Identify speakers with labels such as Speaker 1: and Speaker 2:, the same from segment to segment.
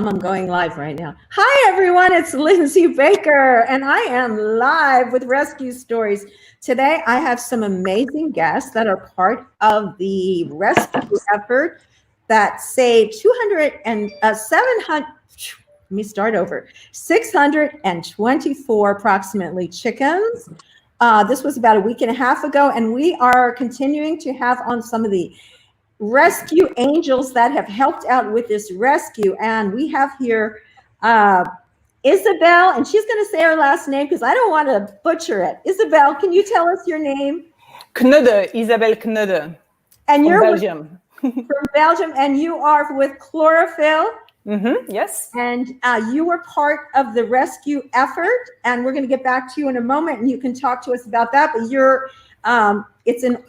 Speaker 1: I'm going live right now. Hi, everyone. It's Lindsay Baker, and I am live with Rescue Stories. Today, I have some amazing guests that are part of the rescue effort that saved 624 approximately chickens. This was about a week and a half ago, and we are continuing to have on some of the rescue angels that have helped out with this rescue. And we have here Isabelle, and she's going to say her last name because I don't want to butcher it. Isabelle, can you tell us your name?
Speaker 2: Cnuddle, Isabelle Cnuddle.
Speaker 1: And you're
Speaker 2: Belgium.
Speaker 1: From Belgium, and you are with Clorofil.
Speaker 2: Yes.
Speaker 1: And you were part of the rescue effort, and we're going to get back to you in a moment, and you can talk to us about that. But you're, it's an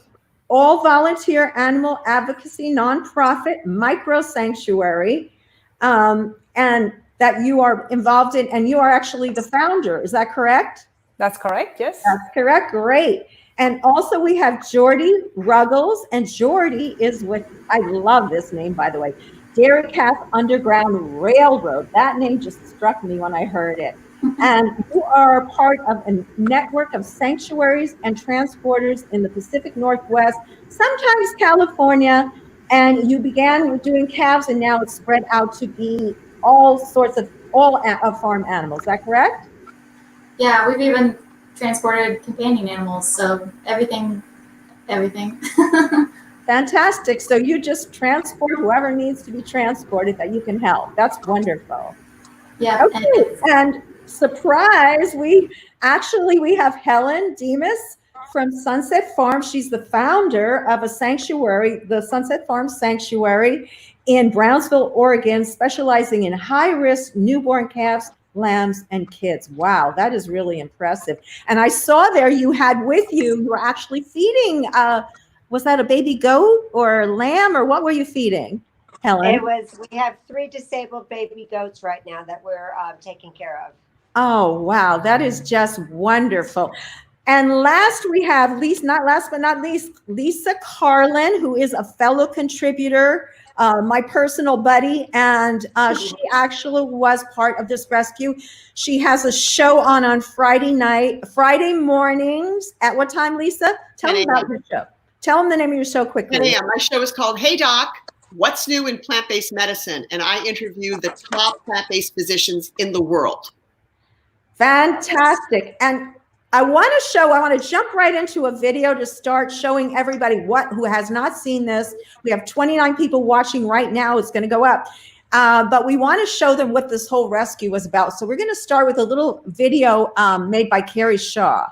Speaker 1: all volunteer animal advocacy nonprofit micro sanctuary, and that you are involved in, and you are actually the founder. Is that correct?
Speaker 2: That's correct, yes.
Speaker 1: That's correct, great. And also we have Jordie Ruggles, and Jordie is with, I love this name, by the way, Dairy Calf Underground Railroad. That name just struck me when I heard it. And you are part of a network of sanctuaries and transporters in the Pacific Northwest, sometimes California, and you began with doing calves, and now it's spread out to be all sorts of farm animals. Is that correct?
Speaker 3: Yeah, we've even transported companion animals, so everything.
Speaker 1: Fantastic. So you just transport whoever needs to be transported that you can help. That's wonderful.
Speaker 3: Yeah.
Speaker 1: Okay. And surprise, we have Helen Demes from Sunset Farm. She's the founder of a sanctuary, the Sunset Farm Sanctuary in Brownsville, Oregon, specializing in high-risk newborn calves, lambs, and kids. Wow, that is really impressive. And I saw there you had with you were actually feeding, was that a baby goat or lamb, or what were you feeding, Helen?
Speaker 4: We have 3 disabled baby goats right now that we're taking care of.
Speaker 1: Oh, wow. That is just wonderful. And last we have, not last but not least, Lisa Karlan, who is a fellow contributor, my personal buddy, and she actually was part of this rescue. She has a show on Friday mornings. At what time, Lisa? Tell me about your show. Tell them the name of your show quickly.
Speaker 5: 10 a.m. My show is called Hey Doc, What's New in Plant-Based Medicine? And I interview the top plant-based physicians in the world.
Speaker 1: Fantastic. And I want to jump right into a video to start showing everybody who has not seen this. We have 29 people watching right now. It's going to go up. But we want to show them what this whole rescue was about. So we're going to start with a little video made by Carrie Shaw.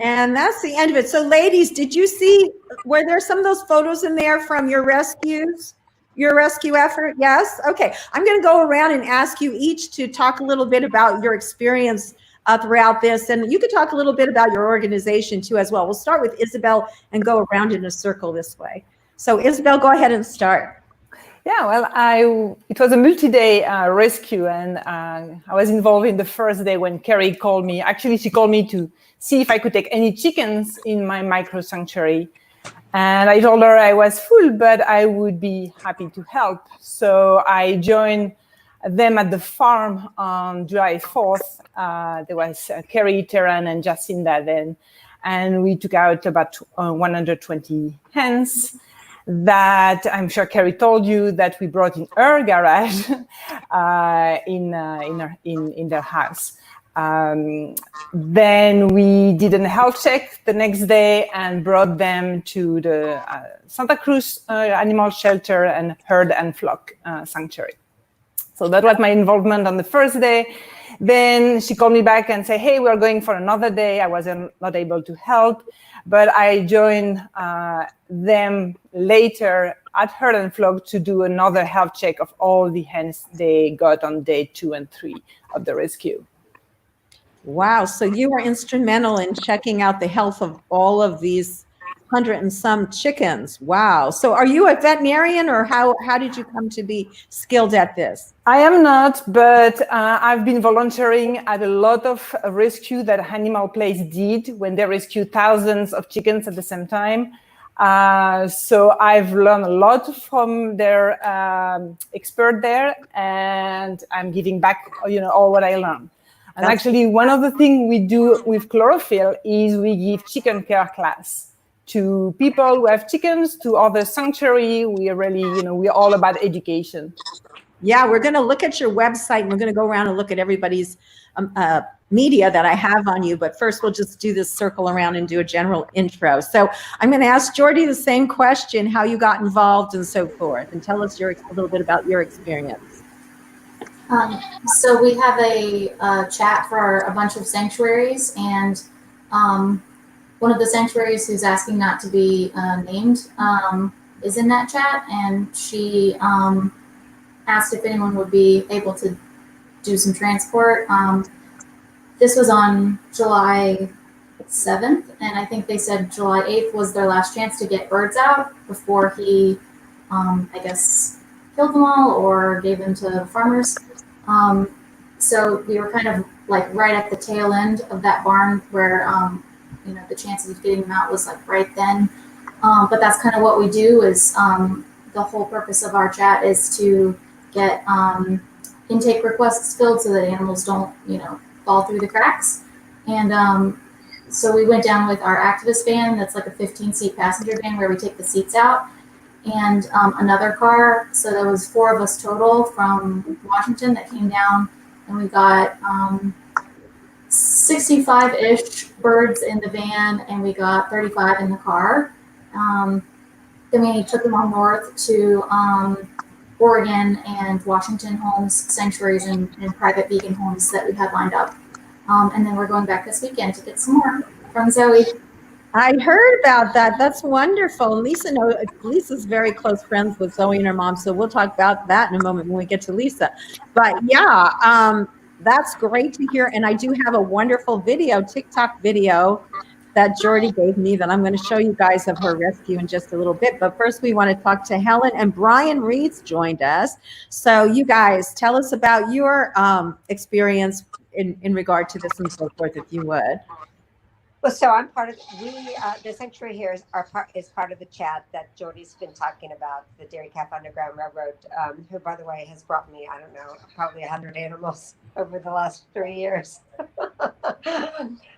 Speaker 1: And that's the end of it. So ladies, did you see, were there some of those photos in there from your rescues? Your rescue effort? Yes? Okay. I'm going to go around and ask you each to talk a little bit about your experience throughout this. And you could talk a little bit about your organization too as well. We'll start with Isabelle and go around in a circle this way. So Isabelle, go ahead and start.
Speaker 2: Yeah, well, it was a multi-day rescue, and I was involved in the first day when Carrie called me. Actually, she called me to see if I could take any chickens in my micro sanctuary. And I told her I was full, but I would be happy to help. So I joined them at the farm on July 4th. There was Carrie, Terran, and Jacinda then. And we took out about 120 hens that I'm sure Carrie told you that we brought in her garage in their house. Then we did a health check the next day and brought them to the Santa Cruz Animal Shelter and Herd and Flock Sanctuary. So that was my involvement on the first day. Then she called me back and said, hey, we're going for another day. I was not able to help, but I joined them later at Herd and Flock to do another health check of all the hens they got on day 2 and 3 of the rescue.
Speaker 1: Wow, so you were instrumental in checking out the health of all of these 100 and some chickens. Wow. So are you a veterinarian, or how did you come to be skilled at this?
Speaker 2: I am not, but I've been volunteering at a lot of rescue that Animal Place did when they rescued thousands of chickens at the same time. So I've learned a lot from their expert there, and I'm giving back, all what I learned. And actually, one of the things we do with Clorofil is we give chicken care class to people who have chickens, to other sanctuary. We are really, we're all about education.
Speaker 1: Yeah, we're going to look at your website, and we're going to go around and look at everybody's media that I have on you. But first, we'll just do this circle around and do a general intro. So I'm going to ask Jordie the same question, how you got involved and so forth, and tell us a little bit about your experience.
Speaker 3: So we have a chat for a bunch of sanctuaries, and one of the sanctuaries who's asking not to be named is in that chat, and she asked if anyone would be able to do some transport. This was on July 7th, and I think they said July 8th was their last chance to get birds out before he, I guess, killed them all or gave them to farmers. So we were kind of like right at the tail end of that barn where, the chances of getting them out was like right then. But that's kind of what we do is the whole purpose of our chat is to get intake requests filled so that animals don't, fall through the cracks. And so we went down with our activist van that's like a 15-seat passenger van where we take the seats out, and another car. So there was 4 of us total from Washington that came down, and we got 65-ish birds in the van, and we got 35 in the car. Then we took them on north to Oregon and Washington homes, sanctuaries, and private vegan homes that we had lined up. And then we're going back this weekend to get some more from Zoe.
Speaker 1: I heard about that. That's wonderful. And Lisa's very close friends with Zoe and her mom, so we'll talk about that in a moment when we get to Lisa. But yeah, that's great to hear. And I do have a wonderful TikTok video that Jordie gave me that I'm going to show you guys of her rescue in just a little bit. But first, we want to talk to Helen, and Brian Reed's joined us. So you guys, tell us about your experience in regard to this and so forth, if you would.
Speaker 4: Well, so I'm part of the sanctuary here is part of the chat that Jordie's been talking about, the Dairy Calf Underground Railroad, who, by the way, has brought me, I don't know, probably 100 animals over the last 3 years,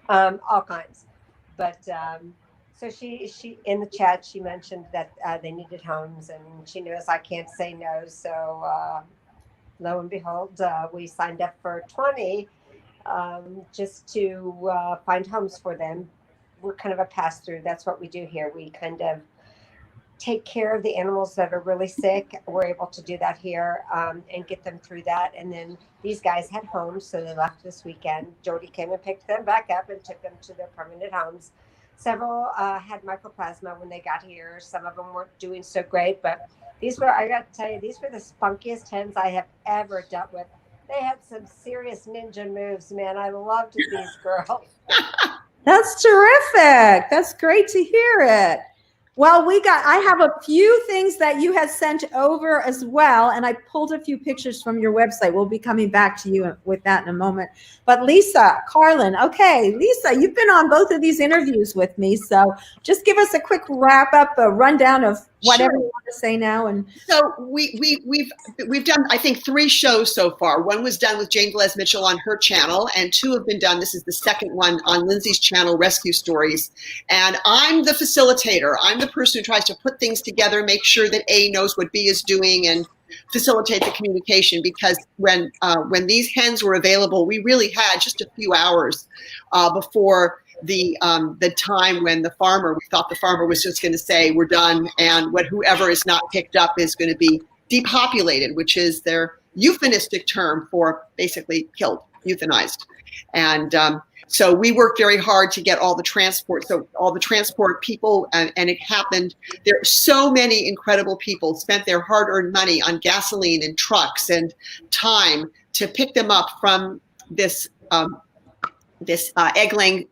Speaker 4: all kinds. But so she in the chat, she mentioned that they needed homes, and she knows I can't say no. So lo and behold, we signed up for 20. Just to find homes for them. We're kind of a pass-through. That's what we do here. We kind of take care of the animals that are really sick. We're able to do that here and get them through that. And then these guys had homes, so they left this weekend. Jordie came and picked them back up and took them to their permanent homes. Several had mycoplasma when they got here. Some of them weren't doing so great, but these were, I got to tell you, these were the spunkiest hens I have ever dealt with. They had some serious ninja moves, man. I loved these girls.
Speaker 1: That's terrific. That's great to hear it. Well, I have a few things that you had sent over as well, and I pulled a few pictures from your website. We'll be coming back to you with that in a moment. But Lisa, Karlan, okay, Lisa, you've been on both of these interviews with me, so just give us a quick wrap up, a rundown of whatever you want to say now. And
Speaker 5: so we've done, I think, 3 shows so far. One was done with Jane Velez Mitchell on her channel, and 2 have been done. This is the second one on Lindsay's channel, Rescue Stories. And I'm the facilitator. I'm the person who tries to put things together, make sure that A knows what B is doing, and facilitate the communication, because when these hens were available, we really had just a few hours before the time when we thought the farmer was just going to say we're done, and whoever is not picked up is going to be depopulated, which is their euphemistic term for basically killed, euthanized. And so we worked very hard to get all the transport. So all the transport people, and it happened. There are so many incredible people spent their hard-earned money on gasoline and trucks and time to pick them up from this egg-laying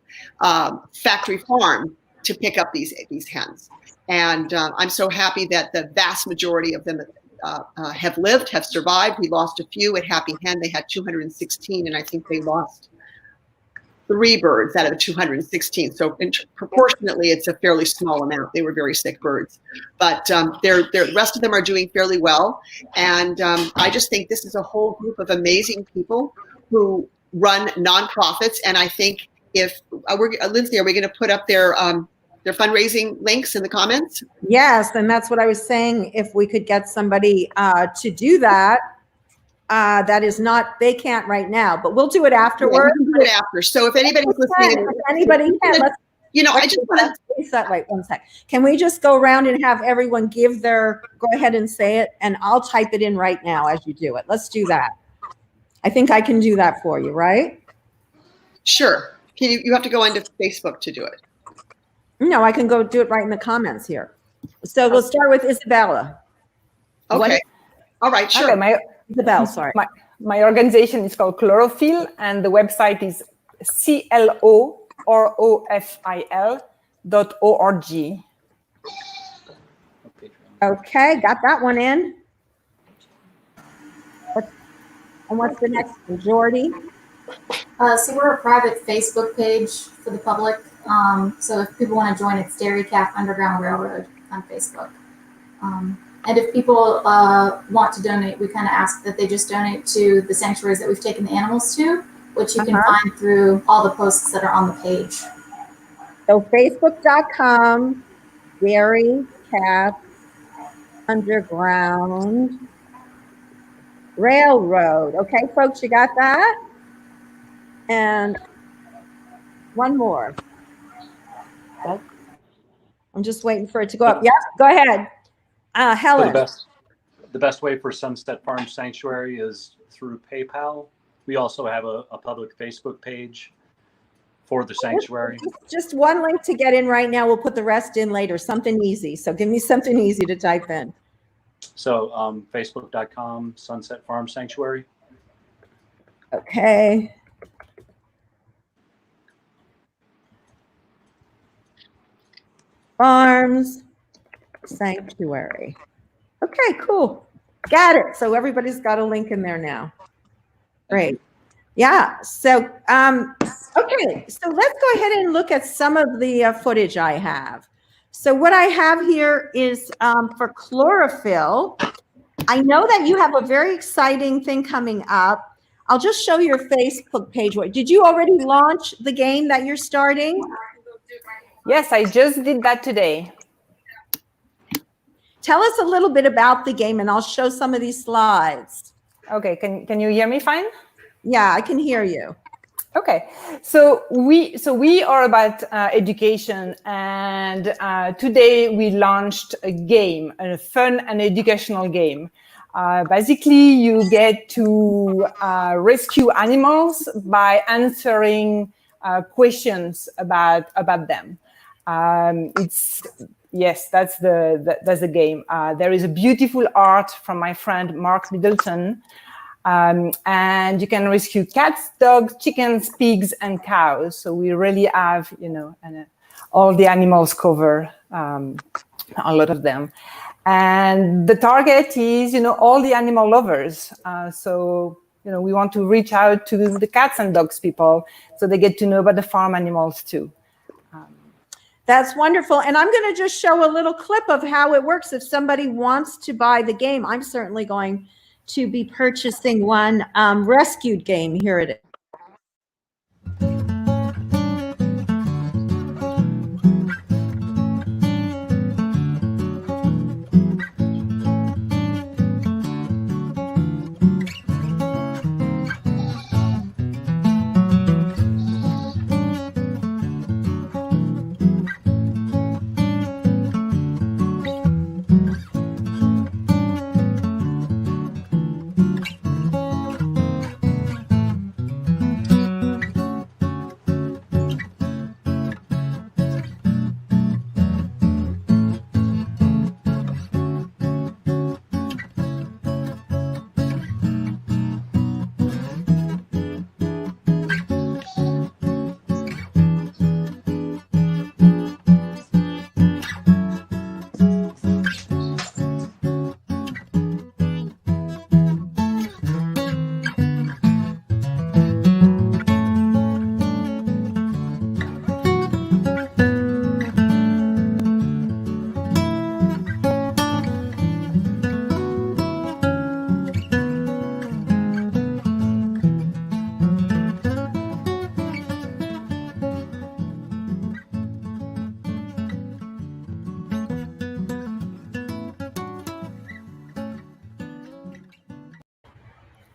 Speaker 5: factory farm to pick up these hens. And I'm so happy that the vast majority of them have lived, have survived. We lost a few at Happy Hen. They had 216, and I think they lost 3 birds out of the 216. So proportionately, it's a fairly small amount. They were very sick birds, but the rest of them are doing fairly well. And I just think this is a whole group of amazing people who run nonprofits. And I think if Lindsay, are we going to put up their fundraising links in the comments?
Speaker 1: yes, and that's what I was saying. If we could get somebody to do that. That is not, they can't right now, but we'll do it afterwards.
Speaker 5: Yeah, we'll do it after. So if anybody's listening,
Speaker 1: if anybody can,
Speaker 5: I just want
Speaker 1: to wait 1 sec. Can we just go around and have everyone go ahead and say it, and I'll type it in right now as you do it. Let's do that. I think I can do that for you, right?
Speaker 5: Sure. You have to go into Facebook to do it.
Speaker 1: No, I can go do it right in the comments here. So we'll start with Isabella.
Speaker 5: Okay. All right, sure.
Speaker 2: Okay,
Speaker 1: Isabelle, sorry.
Speaker 2: My organization is called Clorofil, and the website is clorofil.org.
Speaker 1: Okay, got that one in. And what's the next one, Jordie?
Speaker 3: So we're a private Facebook page for the public. So if people want to join, it's Dairy Calf Underground Railroad on Facebook. And if people want to donate, we kind of ask that they just donate to the sanctuaries that we've taken the animals to, which you can find through all the posts that are on the page.
Speaker 1: So facebook.com, Dairy Calf Underground Railroad. Okay, folks, you got that? And one more. I'm just waiting for it to go up. Yes, go ahead. Helen.
Speaker 6: The best way for Sunset Farm Sanctuary is through PayPal. We also have a public Facebook page for the sanctuary.
Speaker 1: Just one link to get in right now. We'll put the rest in later. Something easy. So give me something easy to type in.
Speaker 6: So facebook.com, Sunset Farm Sanctuary.
Speaker 1: Okay. Farms Sanctuary. Okay, cool. Got it. So everybody's got a link in there now. Great. Yeah. So, okay. So let's go ahead and look at some of the footage I have. So what I have here is for Clorofil. I know that you have a very exciting thing coming up. I'll just show your Facebook page. Did you already launch the game that you're starting?
Speaker 2: Yes, I just did that today.
Speaker 1: Tell us a little bit about the game, and I'll show some of these slides.
Speaker 2: Okay, can you hear me fine?
Speaker 1: Yeah, I can hear you.
Speaker 2: Okay, so we are about education, and today we launched a game, a fun and educational game. Basically, you get to rescue animals by answering questions about them. Yes, that's the game. There is a beautiful art from my friend Mark Middleton, and you can rescue cats, dogs, chickens, pigs, and cows. So we really have, all the animals covered. a lot of them. And the target is, all the animal lovers. So, we want to reach out to the cats and dogs people so they get to know about the farm animals too.
Speaker 1: That's wonderful. And I'm going to just show a little clip of how it works. If somebody wants to buy the game, I'm certainly going to be purchasing one rescued game. Here it is.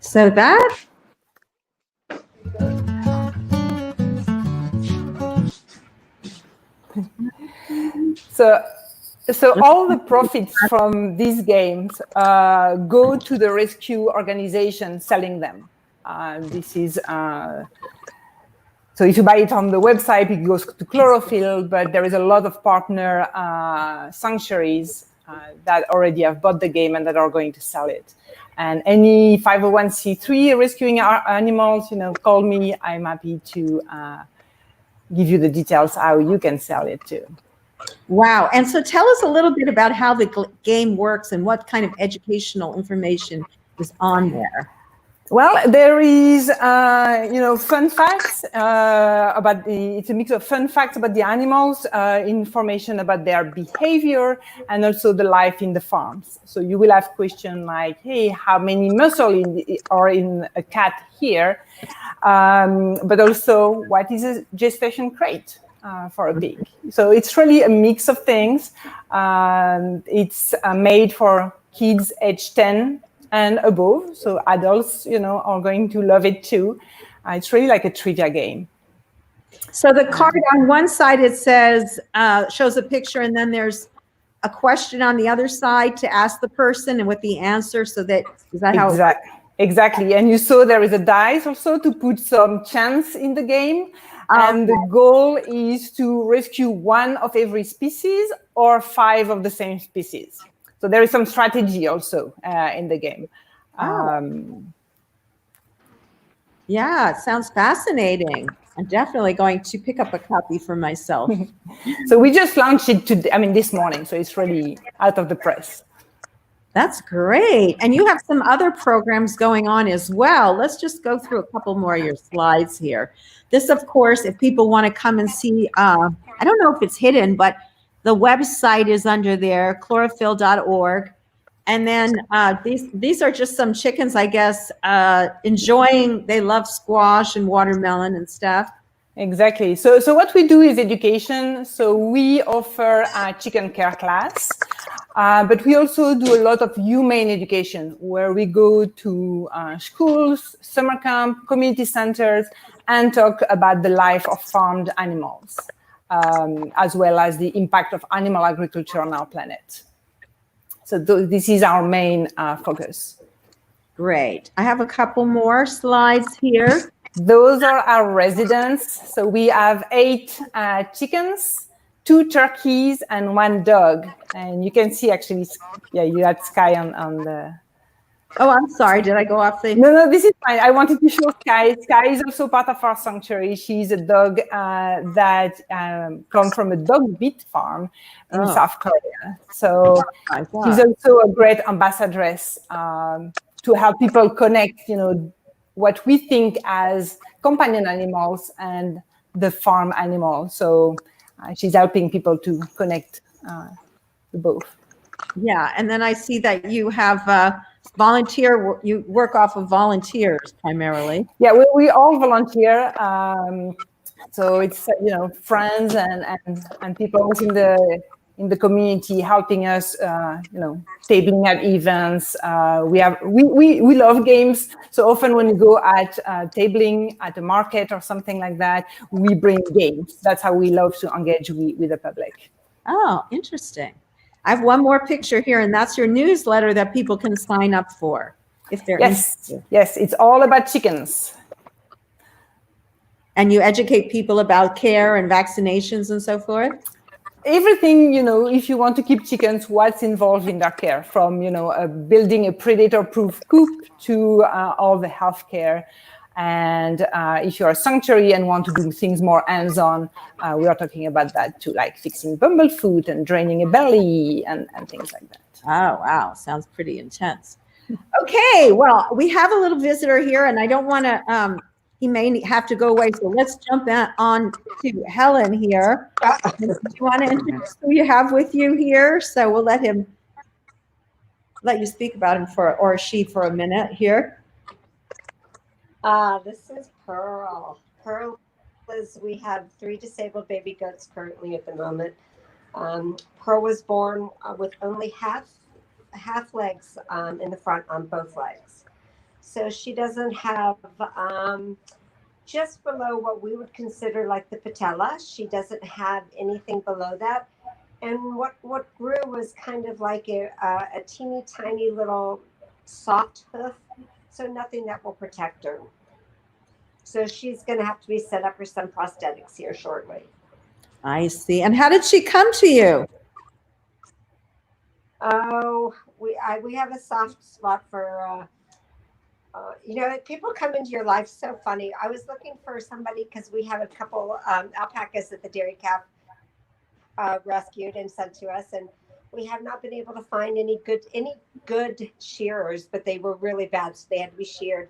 Speaker 1: So that
Speaker 2: So all the profits from these games go to the rescue organization selling them. This is so if you buy it on the website, it goes to Clorofil, but there is a lot of partner sanctuaries that already have bought the game and that are going to sell it. And any 501c3 rescuing animals, call me. I'm happy to give you the details how you can sell it too.
Speaker 1: Wow. And so tell us a little bit about how the game works and what kind of educational information is on there.
Speaker 2: Well, there is, fun facts about it's a mix of fun facts about the animals, information about their behavior, and also the life in the farms. So you will have questions like, hey, how many muscle are in a cat here? But also, what is a gestation crate for a pig? So it's really a mix of things. It's made for kids age 10 and above, so adults, are going to love it too. It's really like a trivia game.
Speaker 1: So the card on one side, it says, shows a picture, and then there's a question on the other side to ask the person and with the answer, so that, is that how?
Speaker 2: Exactly. And you saw there is a dice also to put some chance in the game. And the goal is to rescue one of every species or 5 of the same species. So there is some strategy also in the game.
Speaker 1: Yeah, it sounds fascinating. I'm definitely going to pick up a copy for myself.
Speaker 2: So we just launched it this morning. So it's really out of the press.
Speaker 1: That's great. And you have some other programs going on as well. Let's just go through a couple more of your slides here. This, of course, if people want to come and see, I don't know if it's hidden, but the website is under there, clorofil.org. And then these are just some chickens, I guess, they love squash and watermelon and stuff.
Speaker 2: Exactly. So what we do is education. So we offer a chicken care class, but we also do a lot of humane education where we go to schools, summer camp, community centers, and talk about the life of farmed animals, as well as the impact of animal agriculture on our planet. So this is our main focus.
Speaker 1: Great. I have a couple more slides here.
Speaker 2: Those are our residents. So we have 8 chickens, 2 turkeys, and 1 dog. And you can see actually, you had Sky on
Speaker 1: Oh, I'm sorry. Did I go off the?
Speaker 2: No, this is fine. I wanted to show Sky. Sky is also part of our sanctuary. She's a dog that comes from a dog meat farm in South Korea. So she's also a great ambassadress to help people connect, what we think as companion animals and the farm animal. So she's helping people to connect the both.
Speaker 1: Yeah, and then I see that you have you work off of volunteers primarily.
Speaker 2: Yeah, we all volunteer. So it's friends and people in the community helping us, tabling at events. We love games. So often when we go at tabling at a market or something like that, we bring games. That's how we love to engage with the public.
Speaker 1: Oh, interesting. I have one more picture here, and that's your newsletter that people can sign up for if they're interested.
Speaker 2: Yes, it's all about chickens.
Speaker 1: And you educate people about care and vaccinations and so forth?
Speaker 2: Everything, if you want to keep chickens, what's involved in their care, from, building a predator-proof coop to all the healthcare. And if you're a sanctuary and want to do things more hands-on, we are talking about that too, like fixing bumblefoot and draining a belly and things like that.
Speaker 1: Oh, wow. Sounds pretty intense. Okay, well, we have a little visitor here, and I don't want to, he may have to go away, so let's jump on to Helen here. Do you want to introduce who you have with you here? So we'll let you speak about him or she for a minute here.
Speaker 4: This is Pearl. Pearl we have 3 disabled baby goats currently at the moment. Pearl was born with only half legs in the front on both legs. So she doesn't have, just below what we would consider like the patella, she doesn't have anything below that. And what grew was kind of like a teeny tiny little soft hoof. So nothing that will protect her. So she's going to have to be set up for some prosthetics here shortly. I
Speaker 1: see. And how did she come to you?
Speaker 4: Oh, we have a soft spot for, people come into your life so funny. I was looking for somebody because we have a couple alpacas that the dairy calf rescued and sent to us, and we have not been able to find any good shearers, but they were really bad, so they had to be sheared.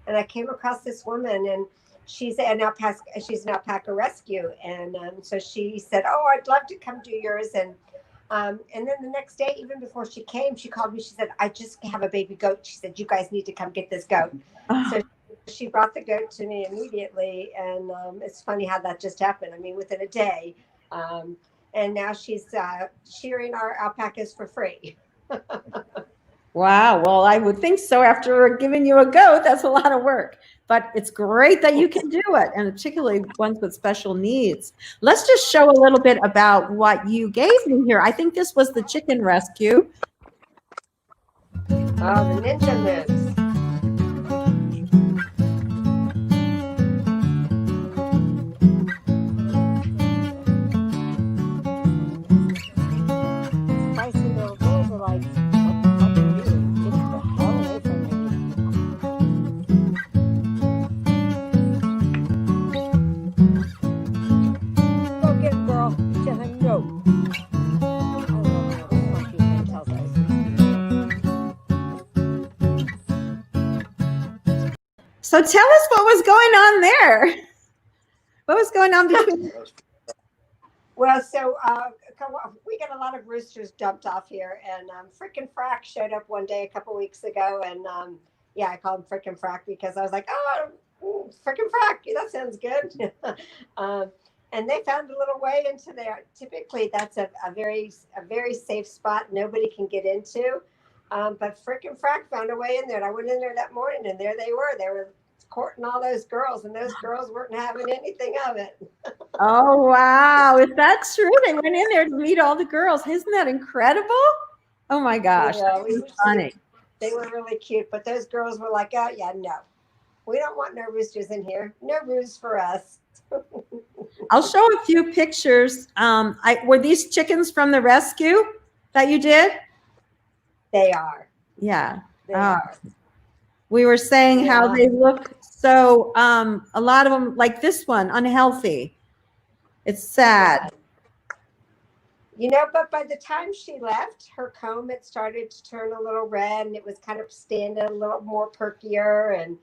Speaker 4: And I came across this woman, and she's an alpaca rescue, and so she said, "Oh, I'd love to come do yours." And then the next day, even before she came, she called me. She said, "I just have a baby goat." She said, "You guys need to come get this goat." So she brought the goat to me immediately, and it's funny how that just happened. I mean, within a day. And now she's shearing our alpacas for free.
Speaker 1: Wow. Well, I would think so. After giving you a goat, that's a lot of work. But it's great that you can do it, and particularly ones with special needs. Let's just show a little bit about what you gave me here. I think this was the chicken rescue.
Speaker 4: Oh, the ninja moves.
Speaker 1: So tell us what was going on there. What was going on between?
Speaker 4: Well, so we got a lot of roosters dumped off here, and Frickin' Frack showed up one day a couple weeks ago, and I called him Frickin' Frack because I was like, oh, Frickin' Frack, that sounds good. And they found a little way into there. Typically, that's a very safe spot nobody can get into. But Frickin' Frack found a way in there, and I went in there that morning, and there they were. They were courting all those girls, and those girls weren't having anything of it.
Speaker 1: Oh, wow. Is that true? They went in there to meet all the girls. Isn't that incredible? Oh, my gosh.
Speaker 4: Yeah,
Speaker 1: that's funny.
Speaker 4: They were really cute, but those girls were like, oh, yeah, no. We don't want no roosters in here. No roos for us.
Speaker 1: I'll show a few pictures. Were these chickens from the rescue that you did?
Speaker 4: They are.
Speaker 1: Yeah.
Speaker 4: They
Speaker 1: Ah.
Speaker 4: are.
Speaker 1: We were saying how
Speaker 4: Yeah.
Speaker 1: they look so, a lot of them, like this one, unhealthy. It's sad.
Speaker 4: You know, but by the time she left, her comb had started to turn a little red, and it was kind of standing a little more perkier. And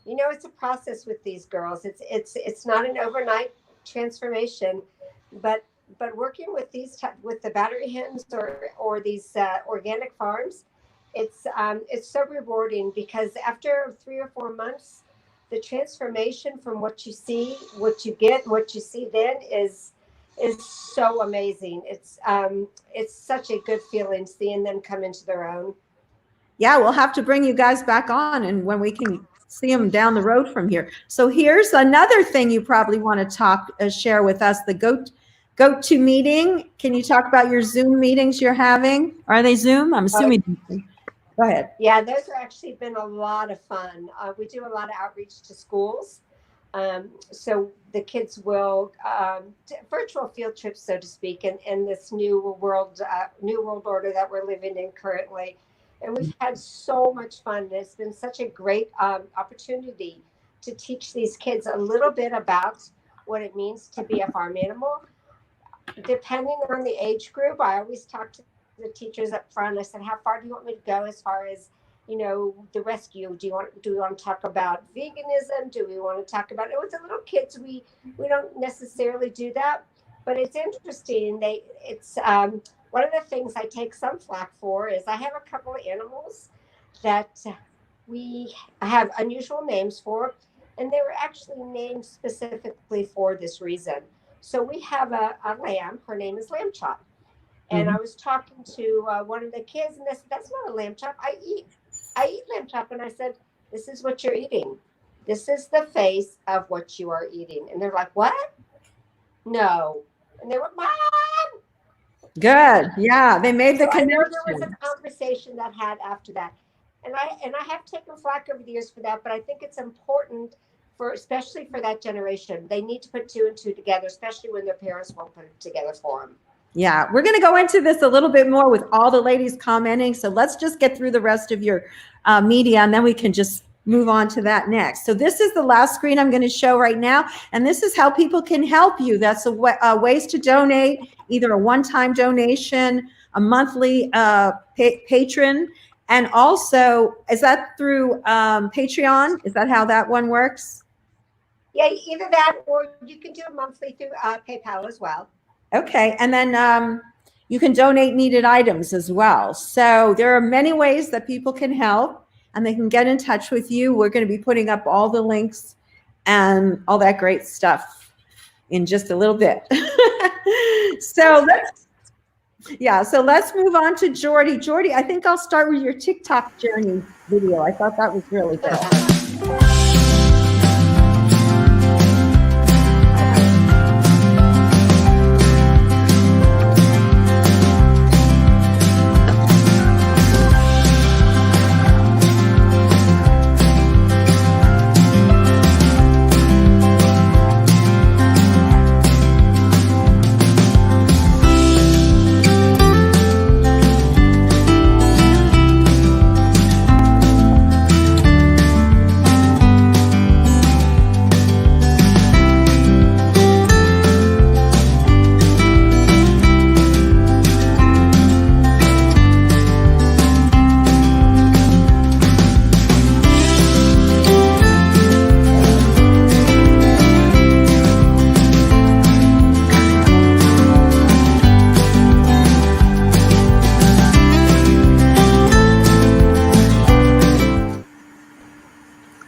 Speaker 4: you know, it's a process with these girls. It's not an overnight transformation, but working with with the battery hens or these organic farms, it's so rewarding because after 3 or 4 months, the transformation from what you see, what you get, what you see then is so amazing. It's such a good feeling seeing them come into their own.
Speaker 1: Yeah, we'll have to bring you guys back on, and when we can see them down the road from here. So here's another thing you probably want to share with us, the goat to meeting. Can you talk about your Zoom meetings you're having? Are they Zoom? I'm assuming. Go ahead.
Speaker 4: Yeah, those have actually been a lot of fun. We do a lot of outreach to schools. So the kids will virtual field trips, so to speak, in this new world order that we're living in currently. And we've had so much fun. It's been such a great opportunity to teach these kids a little bit about what it means to be a farm animal. Depending on the age group, I always talk to the teachers up front. I said, how far do you want me to go as far as, you know, the rescue? Do we want to talk about veganism? Do we want to talk about it? With the little kids, we don't necessarily do that, but it's interesting. It's one of the things I take some flack for is I have a couple of animals that we have unusual names for, and they were actually named specifically for this reason. So we have a lamb. Her name is Lamb Chop. And I was talking to one of the kids, and they said, that's not a lamb chop. I eat lamb chop. And I said, this is what you're eating. This is the face of what you are eating. And they're like, what? No. And they were, Mom!
Speaker 1: Good. Yeah, they made the
Speaker 4: So I know
Speaker 1: connection.
Speaker 4: there was a conversation that had after that. And I have taken flack over the years for that, but I think it's important especially for that generation. They need to put 2 and 2 together, especially when their parents won't put it together for them.
Speaker 1: Yeah, we're going to go into this a little bit more with all the ladies commenting. So let's just get through the rest of your media, and then we can just move on to that next. So this is the last screen I'm going to show right now, and this is how people can help you. That's ways to donate, either a one-time donation, a monthly patron, and also, is that through Patreon? Is that how that one works?
Speaker 4: Yeah, either that or you can do it monthly through PayPal as well.
Speaker 1: Okay, and then you can donate needed items as well. So there are many ways that people can help, and they can get in touch with you. We're going to be putting up all the links and all that great stuff in just a little bit. So let's move on to Jordie. Jordie, I think I'll start with your TikTok journey video. I thought that was really good.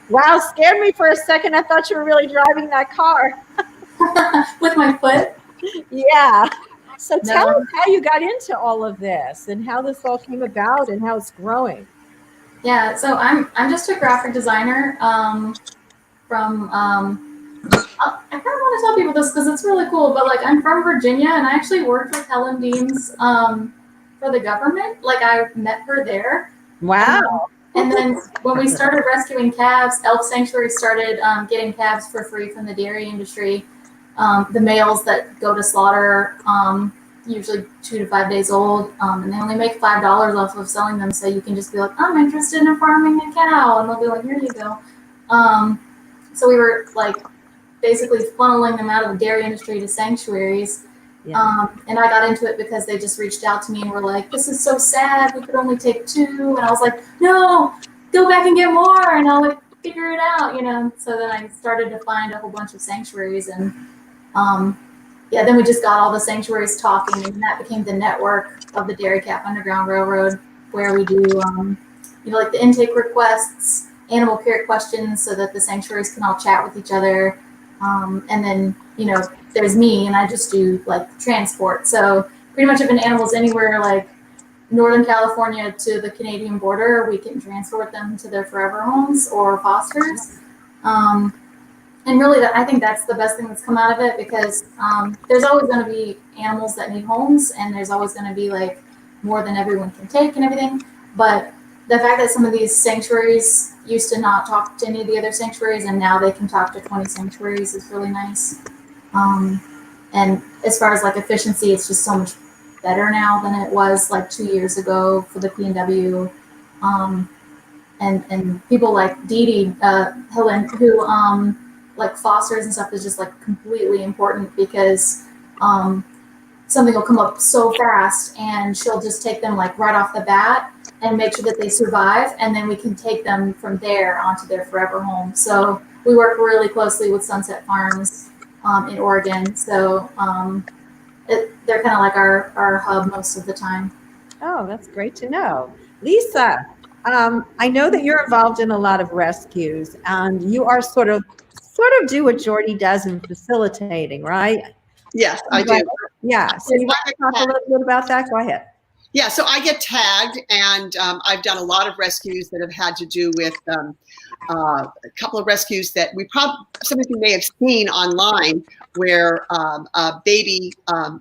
Speaker 1: Wow, scared me for a second. I thought you were really driving that car.
Speaker 3: With my foot.
Speaker 1: Yeah. So tell us how you got into all of this and how this all came about and how it's growing.
Speaker 3: Yeah, so I'm just a graphic designer from I kind of want to tell people this because it's really cool, but like I'm from Virginia and I actually worked with Helen Demes for the government. Like I met her there.
Speaker 1: Wow.
Speaker 3: And then when we started rescuing calves, Elk Sanctuary started getting calves for free from the dairy industry. The males that go to slaughter, usually 2 to 5 days old, and they only make $5 off of selling them. So you can just be like, I'm interested in farming a cow, and they'll be like, here you go. So we were like basically funneling them out of the dairy industry to sanctuaries.
Speaker 1: Yeah.
Speaker 3: And I got into it because they just reached out to me and were like, this is so sad, we could only take 2. And I was like, no, go back and get more, and I'll like figure it out, you know. So then I started to find a whole bunch of sanctuaries, and yeah, then we just got all the sanctuaries talking, and that became the network of the Dairy Calf Underground Railroad, where we do, you know, like the intake requests, animal care questions, so that the sanctuaries can all chat with each other. And then, you know, there's me, and I just do like transport. So pretty much if an animal's anywhere like Northern California to the Canadian border, we can transport them to their forever homes or fosters. And really, I think that's the best thing that's come out of it, because there's always going to be animals that need homes, and there's always going to be like more than everyone can take and everything. But the fact that some of these sanctuaries used to not talk to any of the other sanctuaries, and now they can talk to 20 sanctuaries, is really nice. And as far as like efficiency, it's just so much better now than it was like 2 years ago for the PNW. And people like Dee Helen, who like fosters and stuff, is just like completely important, because something will come up so fast, and she'll just take them like right off the bat and make sure that they survive, and then we can take them from there onto their forever home. So we work really closely with Sunset Farms in Oregon. So they're kind of like our hub most of the time.
Speaker 1: Oh, that's great to know. Lisa, I know that you're involved in a lot of rescues, and you are sort of do what Jordie does in facilitating, right?
Speaker 5: Yes, I do.
Speaker 1: Yeah. So you want to talk a little bit about that? Go ahead.
Speaker 5: Yeah, so I get tagged, and I've done a lot of rescues that have had to do with a couple of rescues that some of you may have seen online, where a baby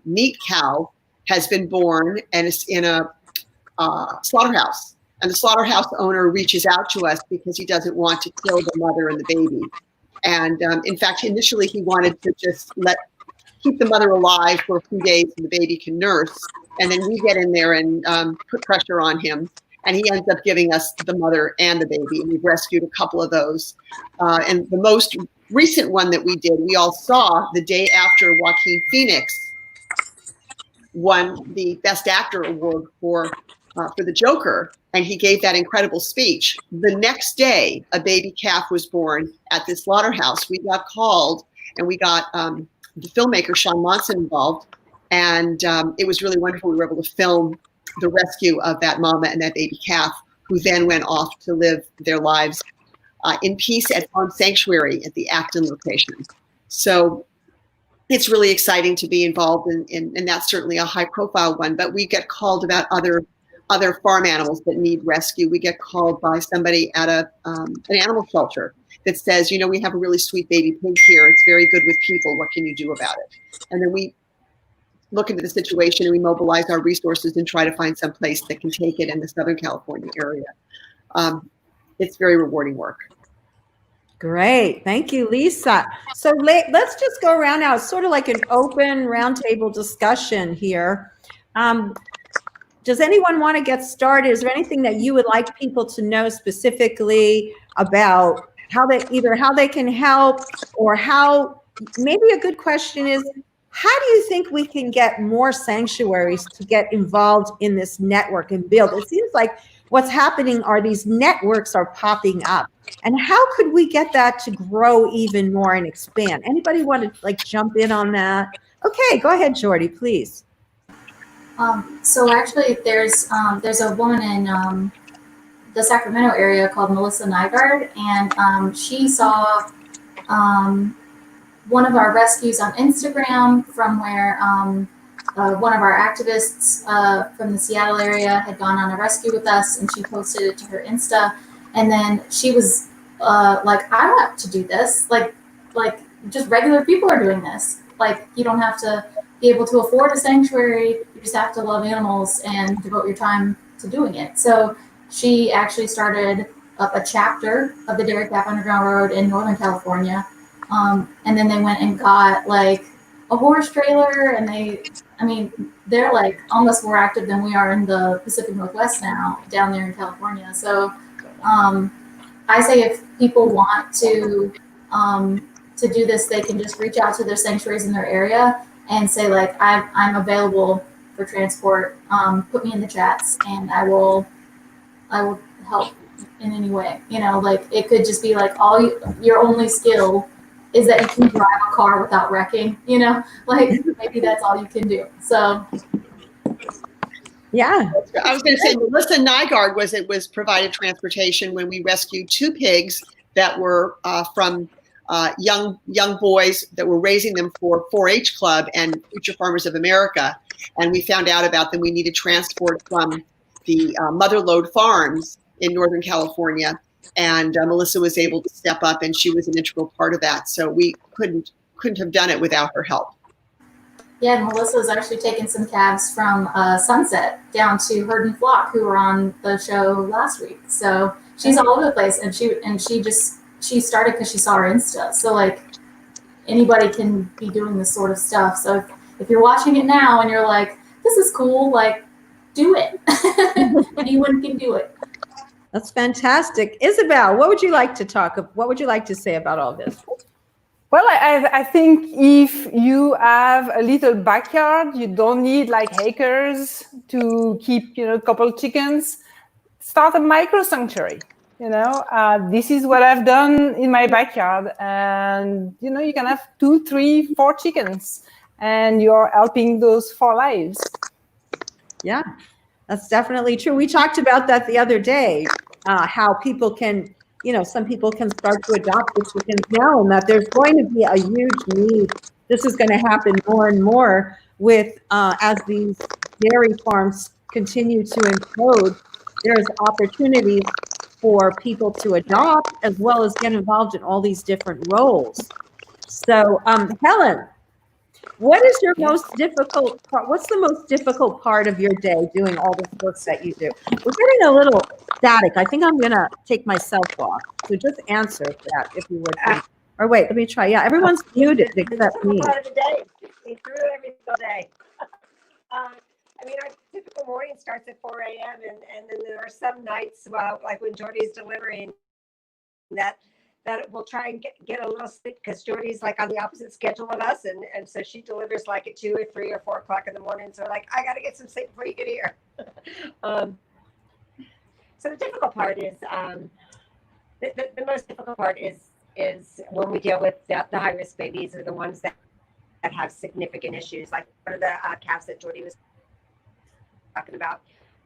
Speaker 5: meat cow has been born and is in a slaughterhouse. And the slaughterhouse owner reaches out to us because he doesn't want to kill the mother and the baby. And in fact, initially he wanted to just keep the mother alive for a few days so the baby can nurse. And then we get in there and put pressure on him. And he ends up giving us the mother and the baby. And we've rescued a couple of those. And the most recent one that we did, we all saw the day after Joaquin Phoenix won the Best Actor Award for the Joker, and he gave that incredible speech. The next day, a baby calf was born at this slaughterhouse. We got called, and we got the filmmaker Sean Monson involved, and it was really wonderful. We were able to film the rescue of that mama and that baby calf, who then went off to live their lives in peace at Farm Sanctuary at the Acton location. So it's really exciting to be involved in, and that's certainly a high-profile one. But we get called about other farm animals that need rescue. We get called by somebody at an animal shelter that says, you know, we have a really sweet baby pig here. It's very good with people. What can you do about it? And then we look into the situation, and we mobilize our resources and try to find some place that can take it in the Southern California area. It's very rewarding work.
Speaker 1: Great. Thank you, Lisa. So let's just go around now. It's sort of like an open roundtable discussion here. Does anyone want to get started? Is there anything that you would like people to know specifically about how they can help, or how, maybe a good question is, how do you think we can get more sanctuaries to get involved in this network and build? It seems like what's happening are these networks are popping up. And how could we get that to grow even more and expand? Anybody want to like jump in on that? Okay, go ahead, Jordie, please.
Speaker 3: So actually, there's a woman in the Sacramento area called Melissa Nygaard, and she saw one of our rescues on Instagram from where one of our activists from the Seattle area had gone on a rescue with us, and she posted it to her Insta. And then she was like, I want to do this. Like just regular people are doing this. Like, you don't have to be able to afford a sanctuary. You just have to love animals and devote your time to doing it. So she actually started up a chapter of the Dairy Calf Underground Road in Northern California. And then they went and got like a horse trailer, and they're like almost more active than we are in the Pacific Northwest now, down there in California. So I say if people want to do this, they can just reach out to their sanctuaries in their area and say like, I'm available for transport. Put me in the chats, and I will help in any way. Like it could just be like your only skill is that you can drive a car without wrecking. Like maybe that's all you can do. So.
Speaker 1: Yeah.
Speaker 5: I was going to say, Melissa Nygaard was provided transportation when we rescued 2 pigs that were from young boys that were raising them for 4-H Club and Future Farmers of America. And we found out about them. We needed transport from the Motherlode Farms in Northern California. And Melissa was able to step up, and she was an integral part of that. So we couldn't have done it without her help.
Speaker 3: Yeah, and Melissa's actually taken some calves from Sunset down to Herd and Flock, who were on the show last week. So she's all over the place, and she started because she saw our Insta. So like anybody can be doing this sort of stuff. So if you're watching it now and you're like, this is cool, like do it. Anyone can do it.
Speaker 1: That's fantastic. Isabelle, what would you like to say about all this?
Speaker 2: Well, I think if you have a little backyard, you don't need like acres to keep, a couple chickens. Start a micro sanctuary. This is what I've done in my backyard, and you can have 2, 3, 4 chickens, and you're helping those 4 lives.
Speaker 1: Yeah, that's definitely true. We talked about that the other day, how people can. Some people can start to adopt the chickens now, and that there's going to be a huge need. This is going to happen more and more with as these dairy farms continue to implode. There's opportunities for people to adopt as well as get involved in all these different roles. So, Helen, what is your most difficult part? What's the most difficult part of your day doing all this work that you do? We're getting a little static. I think I'm going to take myself off. So just answer that if you would. Or wait, let me try. Yeah, everyone's muted except me.
Speaker 4: Part of the day. We threw it every single day. Our typical morning starts at 4 a.m. and then there are some nights, like when Jordie's delivering, that we'll try and get a little sleep because Jordie's like on the opposite schedule of us, and so she delivers like at 2 or 3 or 4 o'clock in the morning. So like, I got to get some sleep before you get here. So the difficult part is the most difficult part is when we deal with the high risk babies, or the ones that have significant issues, like one of the calves that Jordie was talking about.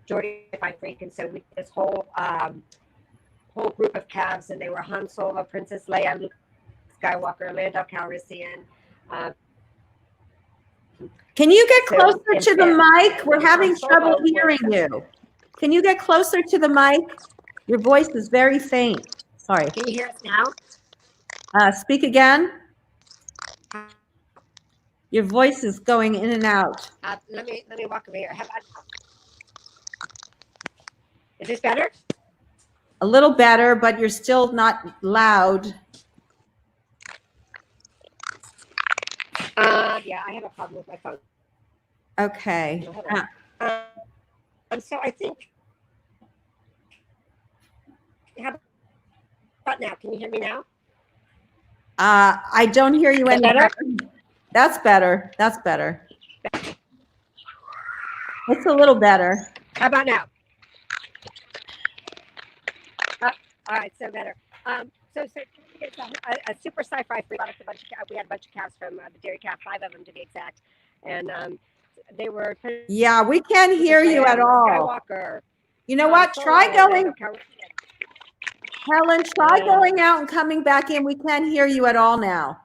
Speaker 4: Jordie is a freak, and so we did this whole group of calves, and they were Han Solo, Princess Leia, Luke Skywalker, Lando Calrissian.
Speaker 1: Can you get closer to the mic? We're having trouble hearing you. Can you get closer to the mic? Your voice is very faint. Sorry.
Speaker 4: Can you hear us now?
Speaker 1: Speak again. Your voice is going in and out.
Speaker 4: Let me walk over here. Is this better?
Speaker 1: A little better, but you're still not loud.
Speaker 4: Yeah, I have a problem with my phone.
Speaker 1: Okay.
Speaker 4: So I think. How about now? Can you hear me now?
Speaker 1: I don't hear you anymore. That's better. That's better. It's a little better.
Speaker 4: How about now? All right, so better. So it's a super sci-fi free product. We had a bunch of calves from the dairy calf, 5 of them to be exact, and they were.
Speaker 1: Yeah, we can't hear you at all.
Speaker 4: Skywalker.
Speaker 1: You know what? Try going. Helen, try going out and coming back in. We can't hear you at all now.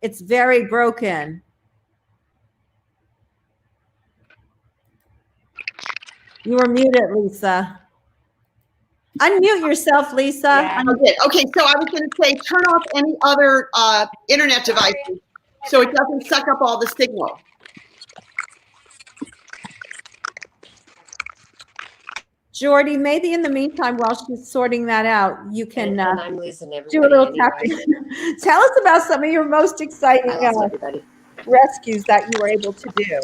Speaker 1: It's very broken. You were muted, Lisa. Unmute yourself, Lisa.
Speaker 4: Yeah.
Speaker 5: Okay, so I was going to say, turn off any other internet devices so it doesn't suck up all the signal.
Speaker 1: Jordie, maybe in the meantime, while she's sorting that out, you can
Speaker 4: and I'm losing
Speaker 1: do a little
Speaker 4: anyway.
Speaker 1: tapping. Tell us about some of your most exciting.
Speaker 4: I lost everybody.
Speaker 1: rescues that you were able to do?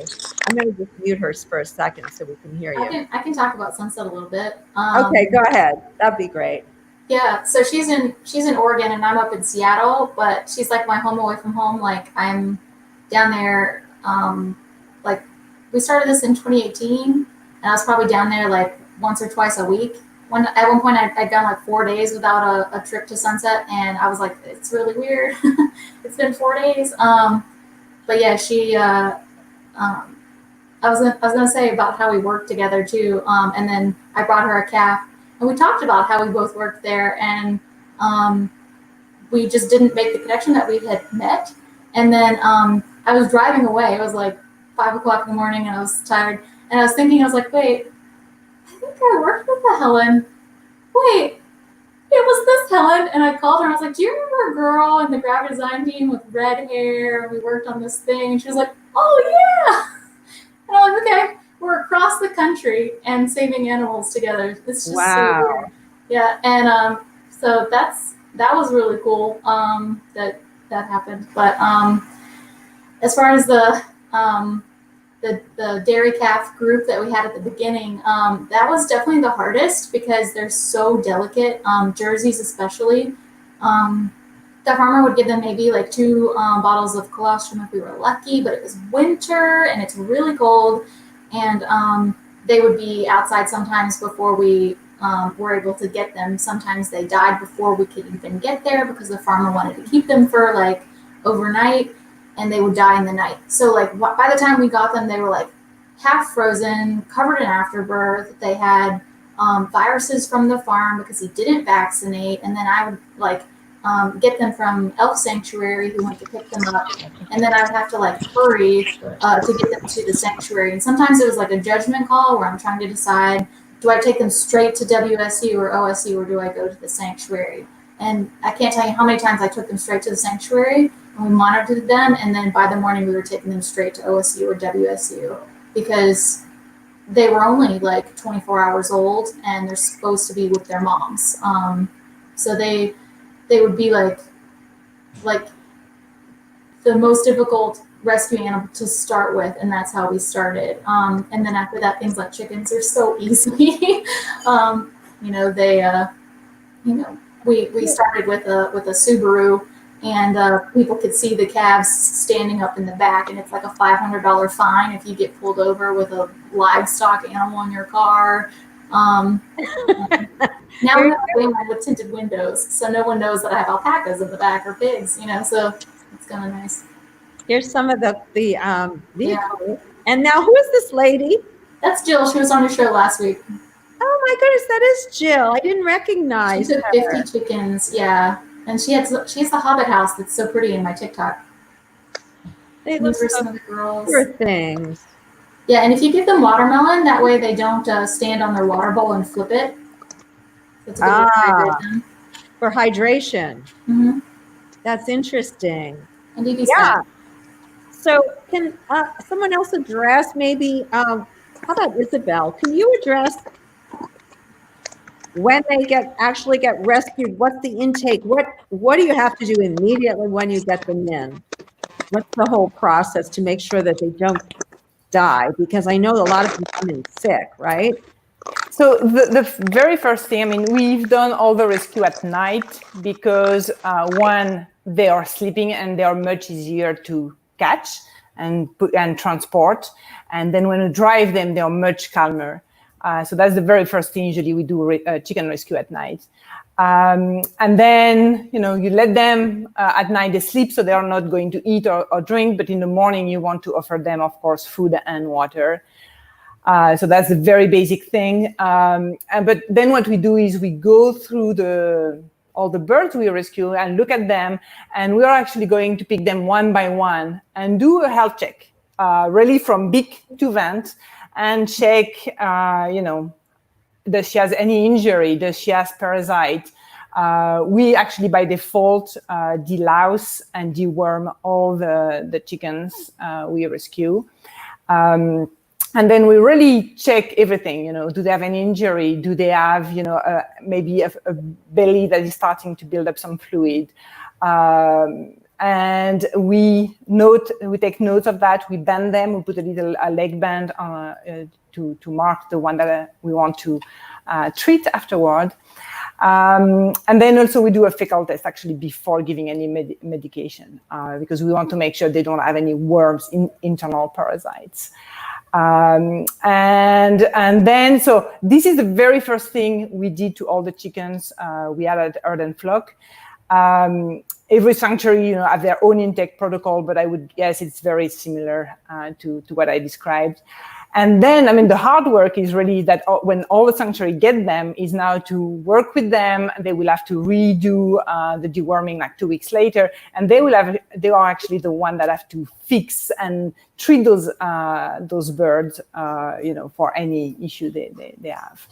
Speaker 1: I'm going to just mute her for a second so we can hear you.
Speaker 3: I can talk about Sunset a little bit.
Speaker 1: Okay, go ahead. That'd be great.
Speaker 3: Yeah, so she's in Oregon and I'm up in Seattle, but she's like my home away from home. Like I'm down there. Like we started this in 2018, and I was probably down there like once or twice a week. At one point I'd gone like 4 days without a trip to Sunset, and I was like, it's really weird. It's been 4 days. But yeah, she. I was gonna say about how we worked together too, and then I brought her a calf. And we talked about how we both worked there, and we just didn't make the connection that we had met. And then I was driving away. It was like 5 o'clock in the morning, and I was tired. And I was thinking, I was like, wait, I think I worked with the Helen. Wait, it was this Helen. And I called her. And I was like, do you remember a girl in the graphic design team with red hair? We worked on this thing. And she was like, oh, yeah. And I'm like, okay. We're across the country and saving animals together. It's just so weird. Yeah, and so that was really cool that happened. But as far as the dairy calf group that we had at the beginning, that was definitely the hardest because they're so delicate. Jerseys especially. The farmer would give them maybe like 2 bottles of colostrum if we were lucky, but it was winter and it's really cold. And they would be outside sometimes before we were able to get them. Sometimes they died before we could even get there because the farmer wanted to keep them for like overnight, and they would die in the night. So like by the time we got them, they were like half frozen, covered in afterbirth. They had viruses from the farm because he didn't vaccinate. And then I would like get them from Elf Sanctuary, who went to pick them up, and then I would have to like hurry to get them to the sanctuary. And sometimes it was like a judgment call where I'm trying to decide, do I take them straight to WSU or OSU, or do I go to the sanctuary? And I can't tell you how many times I took them straight to the sanctuary, and we monitored them, and then by the morning we were taking them straight to OSU or WSU because they were only like 24 hours old and they're supposed to be with their moms. So they would be like the most difficult rescue animal to start with, and that's how we started. And then after that, things like chickens are so easy. We started with a Subaru, and people could see the calves standing up in the back, and it's like a $500 fine if you get pulled over with a livestock animal in your car. Now we have a wing with tinted windows, so no one knows that I have alpacas in the back or pigs, so it's kind of nice.
Speaker 1: Here's some of the vehicles.
Speaker 3: Yeah.
Speaker 1: And now who is this lady?
Speaker 3: That's Jill. She was on your show last week.
Speaker 1: Oh my goodness, that is Jill. I didn't recognize
Speaker 3: She took
Speaker 1: her.
Speaker 3: 50 chickens, yeah. And she has the Hobbit house that's so pretty in my TikTok.
Speaker 1: They look
Speaker 3: These were
Speaker 1: so
Speaker 3: some of the girls.
Speaker 1: poor things.
Speaker 3: Yeah, and if you give them watermelon, that way they don't stand on their water bowl and flip it. That's a good way to hydrate them.
Speaker 1: For hydration.
Speaker 3: Mm-hmm.
Speaker 1: That's interesting.
Speaker 3: And DD
Speaker 1: Yeah. So can someone else address maybe, how about Isabelle? Can you address when they actually get rescued? What's the intake? What do you have to do immediately when you get them in? What's the whole process to make sure that they don't die? Because I know a lot of them come in sick, right?
Speaker 2: So the very first thing, we've done all the rescue at night because one, they are sleeping and they are much easier to catch and transport. And then when you drive them, they are much calmer. So that's the very first thing usually we do chicken rescue at night. And then, you let them at night, they sleep, so they are not going to eat or drink. But in the morning, you want to offer them, of course, food and water. So that's a very basic thing. But then what we do is we go through all the birds we rescue and look at them. And we are actually going to pick them one by one and do a health check, really from beak to vent, and check, does she has any injury? Does she has parasite? We actually, by default, delouse and deworm all the chickens we rescue. And then we really check everything, do they have any injury? Do they have, maybe a belly that is starting to build up some fluid? And and we take notes of that. We band them. We put a little leg band to mark the one that we want to treat afterward. And then also we do a fecal test actually before giving any medication because we want to make sure they don't have any worms, internal parasites. And then, so this is the very first thing we did to all the chickens we had at Herd and Flock. Every sanctuary, have their own intake protocol, but I would guess it's very similar to what I described. And then, the hard work is really that when all the sanctuary get them is now to work with them. They will have to redo the deworming like 2 weeks later, and they are actually the one that have to fix and treat those birds, for any issue they have.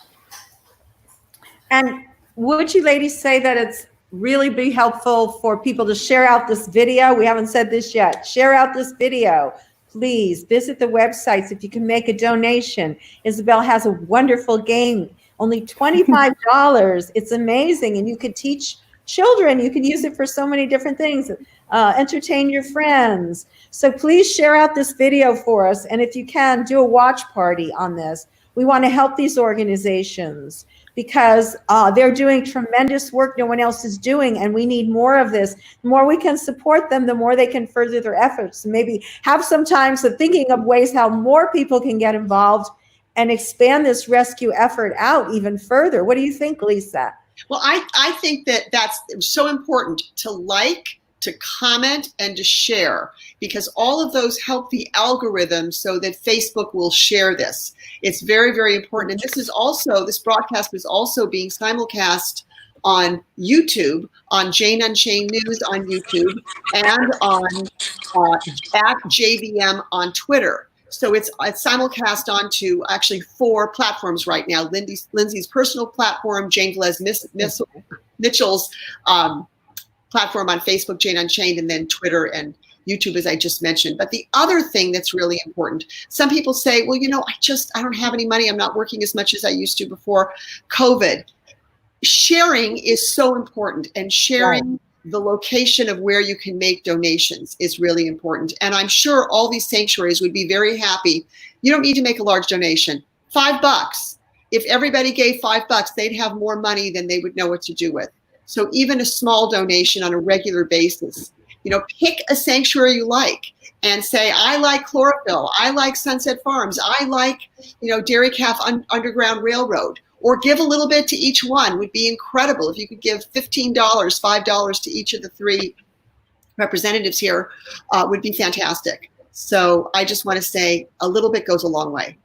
Speaker 1: And would you ladies say that it's really be helpful for people to share out this video? We haven't said this yet. Share out this video. Please visit the websites if you can make a donation. Isabelle has a wonderful game, only $25. It's amazing. And you could teach children. You can use it for so many different things. Entertain your friends. So please share out this video for us. And if you can, do a watch party on this. We want to help these organizations because they're doing tremendous work no one else is doing, and we need more of this. The more we can support them, the more they can further their efforts. And maybe have some time of thinking of ways how more people can get involved and expand this rescue effort out even further. What do you think, Lisa?
Speaker 5: Well, I think that's so important to to comment, and to share, because all of those help the algorithm so that Facebook will share this. It's very, very important. And this broadcast is also being simulcast on YouTube, on Jane Unchained News on YouTube, and on at JVM on Twitter. So it's simulcast onto actually 4 platforms right now. Lindsay's personal platform, Jane Velez Mitchell's platform on Facebook, Jane Unchained, and then Twitter and YouTube, as I just mentioned. But the other thing that's really important, some people say, well, I don't have any money. I'm not working as much as I used to before COVID. Sharing is so important, and sharing the location of where you can make donations is really important. And I'm sure all these sanctuaries would be very happy. You don't need to make a large donation. $5. If everybody gave $5, they'd have more money than they would know what to do with. So even a small donation on a regular basis, pick a sanctuary you like and say, I like Clorofil, I like Sunset Farms, I like, Dairy Calf Underground Railroad, or give a little bit to each one would be incredible. If you could give $15, $5 to each of the 3 representatives here, would be fantastic. So I just want to say a little bit goes a long way.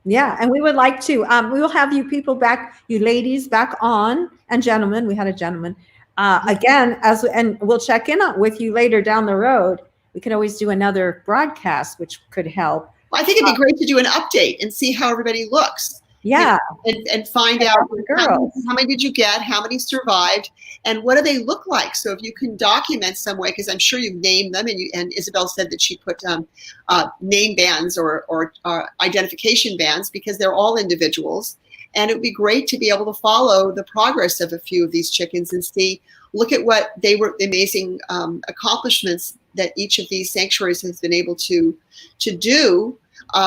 Speaker 1: Yeah, and we would like to. We will have you ladies back on, and gentlemen. We had a gentleman again, and we'll check in with you later down the road. We can always do another broadcast, which could help.
Speaker 5: Well, I think it'd be great to do an update and see how everybody looks.
Speaker 1: Yeah,
Speaker 5: and find out how many did you get, how many survived, and what do they look like. So if you can document some way, because I'm sure you've named them, and Isabelle said that she put name bands or identification bands, because they're all individuals, and it would be great to be able to follow the progress of a few of these chickens and look at what the amazing accomplishments that each of these sanctuaries has been able to do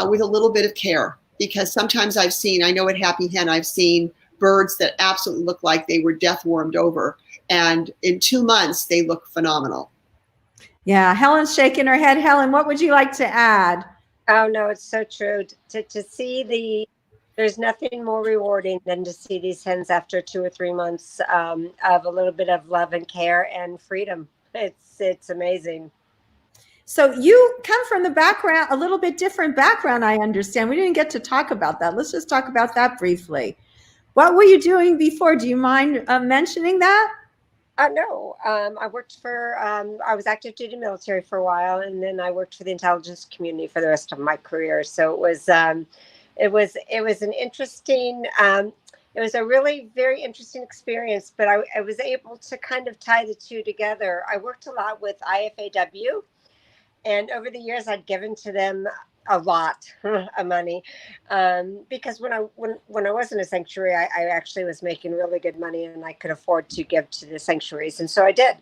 Speaker 5: with a little bit of care. Because sometimes I know at Happy Hen, I've seen birds that absolutely look like they were death warmed over. And in 2 months, they look phenomenal.
Speaker 1: Yeah, Helen's shaking her head. Helen, what would you like to add?
Speaker 4: Oh, no, it's so true. To see there's nothing more rewarding than to see these hens after 2 or 3 months of a little bit of love and care and freedom. It's amazing.
Speaker 1: So you come from the background, a little bit different background, I understand. We didn't get to talk about that. Let's just talk about that briefly. What were you doing before? Do you mind mentioning that?
Speaker 4: No, I worked I was active duty military for a while, and then I worked for the intelligence community for the rest of my career. So it was an interesting, it was a really very interesting experience, but I was able to kind of tie the two together. I worked a lot with IFAW. And over the years, I'd given to them a lot of money, because when I was in a sanctuary, I actually was making really good money, and I could afford to give to the sanctuaries, and so I did.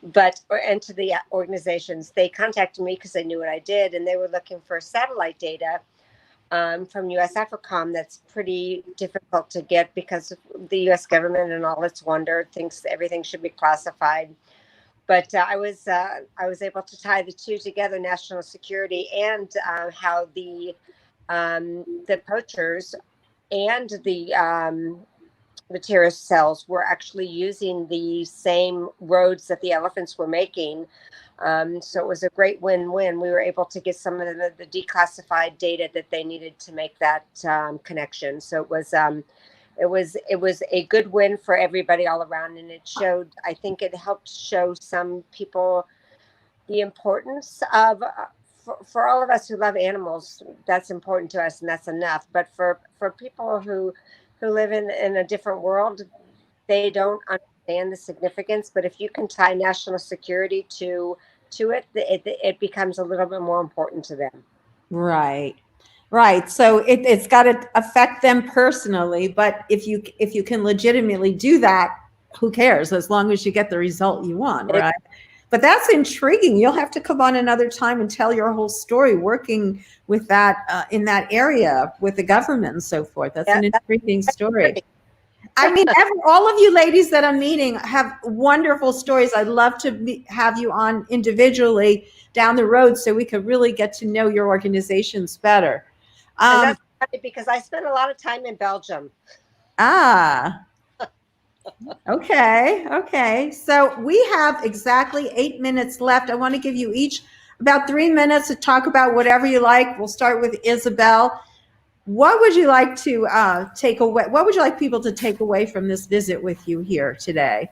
Speaker 4: And to the organizations, they contacted me because they knew what I did, and they were looking for satellite data from U.S. AFRICOM. That's pretty difficult to get because the U.S. government, and all its wonder, thinks everything should be classified. But I was able to tie the two together: national security and how the poachers and the terrorist cells were actually using the same roads that the elephants were making. So it was a great win-win. We were able to get some of the declassified data that they needed to make that connection. So it was a good win for everybody all around, and it showed. I think it helped show some people the importance of. For all of us who love animals, that's important to us, and that's enough. But for people who live in a different world, they don't understand the significance. But if you can tie national security to it becomes a little bit more important to them.
Speaker 1: Right. Right. So it's got to affect them personally. But if you can legitimately do that, who cares? As long as you get the result you want, right? But that's intriguing. You'll have to come on another time and tell your whole story working with that in that area with the government and so forth. That's an intriguing story. I mean, all of you ladies that I'm meeting have wonderful stories. I'd love to have you on individually down the road so we could really get to know your organizations better.
Speaker 4: And that's funny because I spent a lot of time in Belgium.
Speaker 1: Okay. Okay. So we have exactly 8 minutes left. I want to give you each about 3 minutes to talk about whatever you like. We'll start with Isabelle. What would you like to take away? What would you like people to take away from this visit with you here today?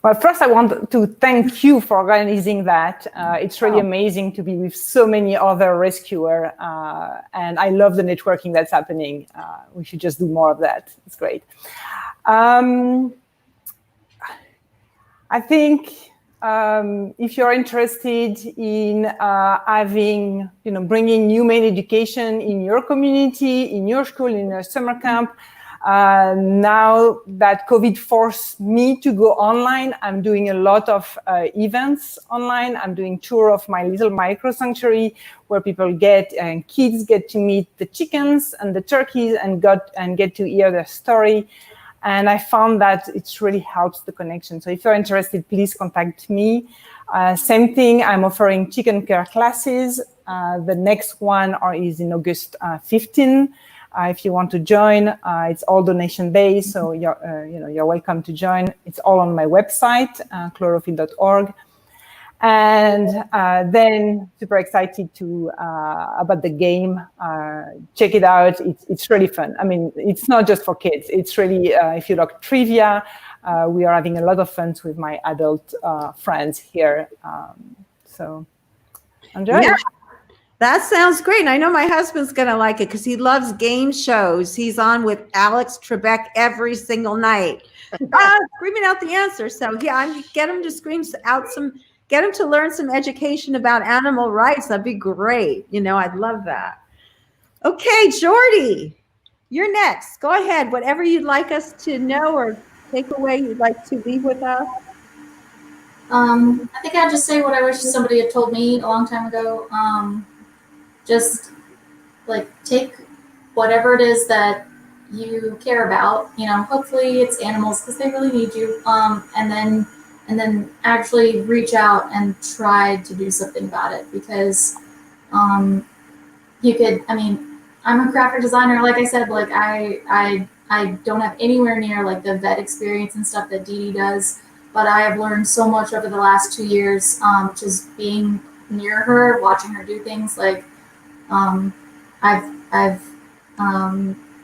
Speaker 2: Well, first I want to thank you for organizing that. It's really amazing to be with so many other rescuers, and I love the networking that's happening. We should just do more of that. It's great. I think if you're interested in having, bringing humane education in your community, in your school, in your summer camp, now that COVID forced me to go online, I'm doing a lot of events online. I'm doing tour of my little micro sanctuary where people kids get to meet the chickens and the turkeys and get to hear their story. And I found that it really helps the connection. So if you're interested, please contact me. Same thing, I'm offering chicken care classes. The next one is in August 15. If you want to join, it's all donation based, so you're welcome to join. It's all on my website, clorofil.org. And then super excited about the game. Check it out. It's really fun. I mean, it's not just for kids. It's really, if you like trivia, we are having a lot of fun with my adult friends here. So enjoy.
Speaker 1: Yeah. That sounds great. And I know my husband's going to like it because he loves game shows. He's on with Alex Trebek every single night, screaming out the answer. So yeah, get him to get him to learn some education about animal rights. That'd be great. I'd love that. Okay, Jordie, you're next. Go ahead. Whatever you'd like us to know or take away you'd like to leave with us.
Speaker 3: I think I'd just say what I wish somebody had told me a long time ago. Just take whatever it is that you care about, hopefully it's animals because they really need you. And then actually reach out and try to do something about it because, I'm a graphic designer. Like I said, I don't have anywhere near the vet experience and stuff that Dee Dee does, but I have learned so much over the last 2 years, just being near her, watching her do things I've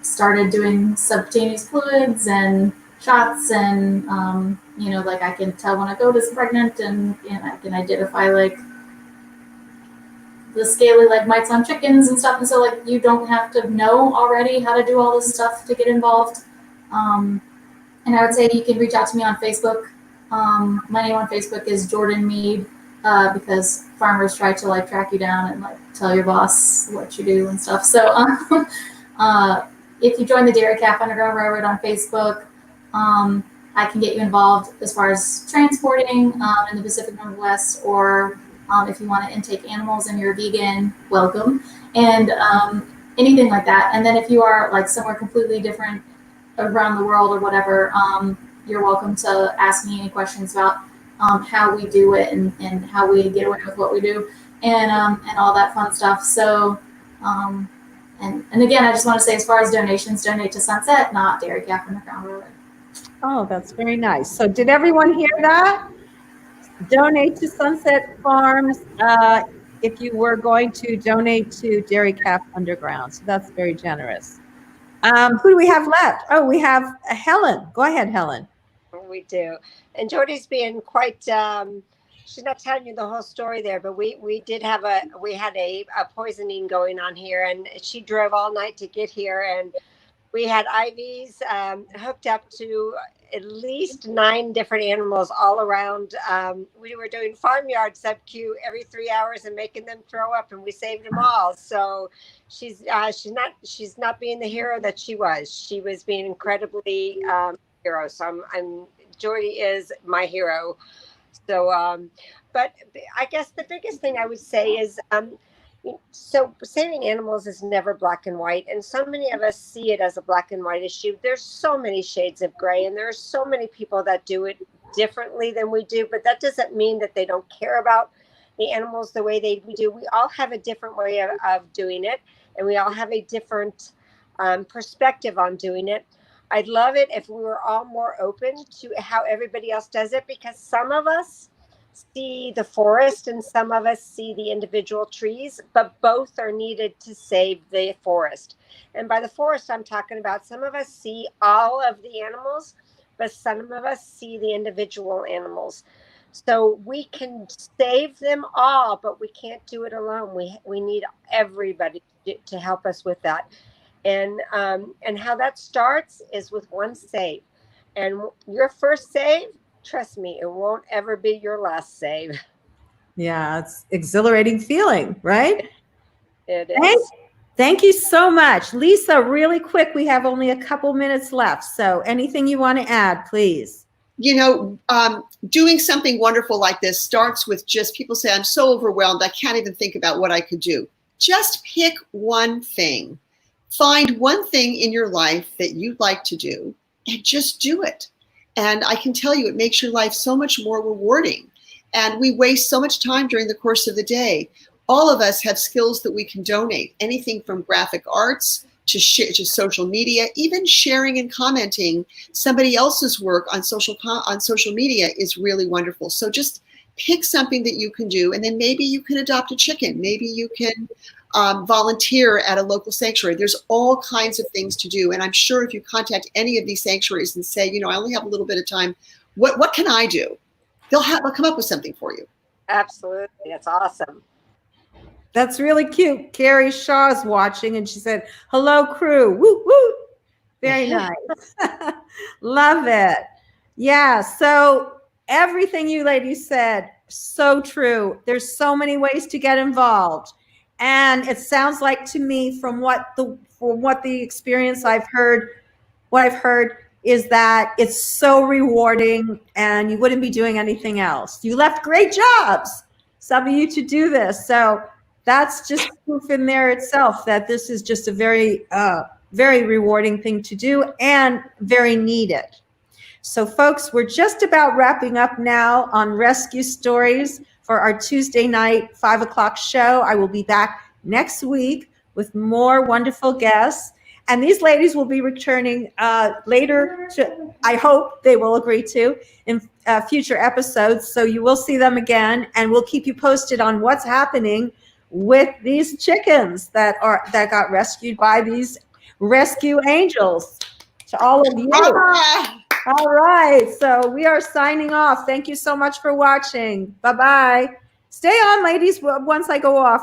Speaker 3: started doing subcutaneous fluids and shots and, I can tell when a goat is pregnant and I can identify the scaly leg mites on chickens and stuff. And so you don't have to know already how to do all this stuff to get involved. And I would say you can reach out to me on Facebook. My name on Facebook is Jordan Mead. because farmers try to like track you down and like tell your boss what you do and stuff. So if you join the Dairy Calf Underground Railroad on Facebook, I can get you involved as far as transporting in the Pacific Northwest, or if you want to intake animals and you're a vegan, welcome, and anything like that. And then if you are like somewhere completely different around the world or whatever, you're welcome to ask me any questions about how we do it and how we get away with what we do and all that fun stuff. So, and again, I just want to say, as far as donations, donate to Sunset, not Dairy Calf Underground Railroad.
Speaker 1: Oh, that's very nice. So did everyone hear that? Donate to Sunset Farms if you were going to donate to Dairy Calf Underground. So that's very generous. Who do we have left? Oh, we have Helen. Go ahead, Helen.
Speaker 4: We do. And Jordie's being quite, she's not telling you the whole story there, but we had a poisoning going on here, and she drove all night to get here, and we had IVs hooked up to at least 9 different animals all around. We were doing farmyard sub-Q every 3 hours and making them throw up, and we saved them all. So she's not being the hero that she was. She was being incredibly hero. So Jordie is my hero. So, but I guess the biggest thing I would say is, so saving animals is never black and white, and so many of us see it as a black and white issue. There's so many shades of gray, and there are so many people that do it differently than we do, but that doesn't mean that they don't care about the animals the way we do. We all have a different way of doing it, and we all have a different perspective on doing it. I'd love it if we were all more open to how everybody else does it, because some of us see the forest and some of us see the individual trees, but both are needed to save the forest. And by the forest, I'm talking about some of us see all of the animals, but some of us see the individual animals. So we can save them all, but we can't do it alone. We need everybody to help us with that. And how that starts is with one save. And your first save, trust me, it won't ever be your last save.
Speaker 1: Yeah, it's exhilarating feeling, right?
Speaker 4: It is.
Speaker 1: Thank you so much. Lisa, really quick, we have only a couple minutes left. So anything you want to add, please?
Speaker 5: You know, doing something wonderful like this starts with just people say, I'm so overwhelmed, I can't even think about what I could do. Just pick one thing. Find one thing in your life that you'd like to do and just do it. And I can tell you, it makes your life so much more rewarding. And we waste so much time during the course of the day. All of us have skills that we can donate, anything from graphic arts to social media. Even sharing and commenting somebody else's work on social media is really wonderful. So just pick something that you can do, and then maybe you can adopt a chicken. Maybe you can volunteer at a local sanctuary. There's all kinds of things to do. And I'm sure if you contact any of these sanctuaries and say, you know, I only have a little bit of time, what can I do? They'll come up with something for you.
Speaker 4: Absolutely. That's awesome.
Speaker 1: That's really cute. Carrie Shaw's watching and she said, hello, crew. Woo, woo. Very nice. Love it. Yeah. So everything you ladies said, so true. There's so many ways to get involved. And it sounds like to me from what the experience I've heard, what I've heard is that it's so rewarding and you wouldn't be doing anything else. You left great jobs, some of you, to do this. So that's just proof in there itself that this is just a very, very rewarding thing to do and very needed. So folks, we're just about wrapping up now on Rescue Stories for our Tuesday night 5 o'clock show. I will be back next week with more wonderful guests. And these ladies will be returning later, I hope they will agree to, in future episodes. So you will see them again, and we'll keep you posted on what's happening with these chickens that got rescued by these rescue angels. To all of you. All right, so we are signing off. Thank you so much for watching. Bye-bye. Stay on, ladies, once I go off.